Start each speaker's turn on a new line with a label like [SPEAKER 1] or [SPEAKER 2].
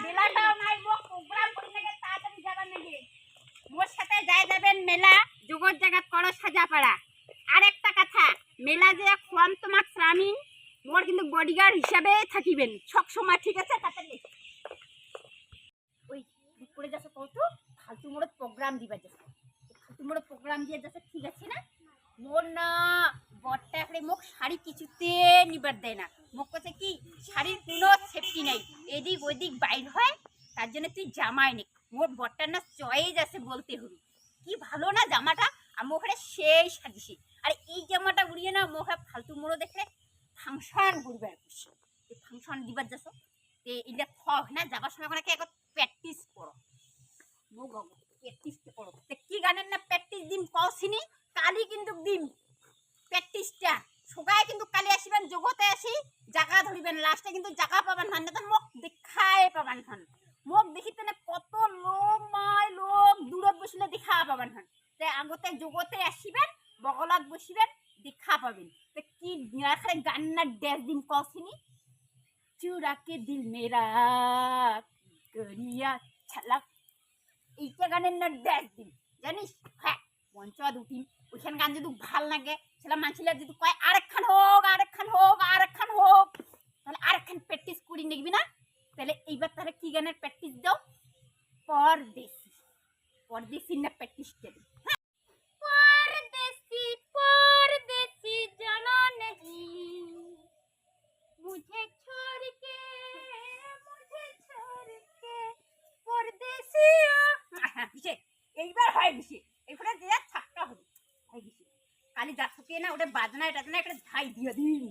[SPEAKER 1] মেলাটাও নাই মো প্রোগ্রাম করি লাগে তাড়াতাড়ি যাবার লাগে মোর সাথে যাই যাবেন মেলা জগৎ জায়গা করো সাজাপাড়া। আরেকটা কথা মেলা যে খোয়াম তোমাক স্বামী মোর কিন্তু বডিগার্ড হিসাবে থাকিবেন সব সময়, ঠিক আছে? তাড়াতাড়ি ওই ঠিক করে যাচ্ছে কত ফালতু মোড়ে প্রোগ্রাম দিবা যাচ্ছে, ফালতু মোড়ে প্রোগ্রাম দিয়ে যাচ্ছে, ঠিক আছে না? মোর না বরটা একটা মুখ শাড়ি কিছুতে নিবার দেয় না, মুখ কাছে কি শাড়ির কোনো সেফটি নাই, এদিক ওইদিক বাইর হয়, তার জন্য তুই জামাই নে। মোর বরটার না চয়েস আছে বলতে হবে, কি ভালো না জামাটা, আমি ওখানে সেই সাজিছি। আর এই জামাটা উড়িয়ে না মোখা ফালতু মোড়ো দেখে ফাংশন ঘুরবে আর খুশি ফাংশন দিবার যাচ্ছ তে এটা থক না যাবার সময় ওখানে একবার প্র্যাকটিস করো, প্র্যাকটিস করো। কি গানের না প্র্যাকটিস দিন কছিনি কালি কিন্তু দিন প্র্যাকটিসটা সবাই কিন্তু কালি আসিবেন জগতে আসি জায়গা ধরিবেন, লাস্টে কিন্তু জায়গা পাবেন না, তো মুখ দেখাই পাবেন হন, মুখ দেখিতে না কত লোক মাই লোক দূরত বসলে দেখা পাবেন হন, তাই আগতে জগতে আসিবেন বগলত বসিবেন দেখা পাবেন। তো কি গান না ড্যাস দিন কছিনি চুরা কে দিল মেরা করিয়া ছালাক, এইটা গানের না ড্যাস দিন জানিস? হ্যাঁ মঞ্চ দুটিন ওইখান গান যদি ভাল লাগে সেটা মানছিলা যদি কয় আরেকখান হোক আরেকখান হোক আরেকখান হোক, তাহলে আরেকখান প্র্যাকটিস করি দেখবি না? তাহলে এইবার তাহলে কি গানের প্র্যাকটিস দাও? পরদেশি, পরদেশি না প্র্যাকটিস করি। परदेसी परदेसी जाना नहीं मुझे छोड़ के परदेसिया বিশে এইবার হয় বিশে এইখানে যে ছাক্কা হবে হয় বিশে কালি যাচ্ছে না ওটা বাজনা এটা না একটা ঝাই দিয়ে দিন।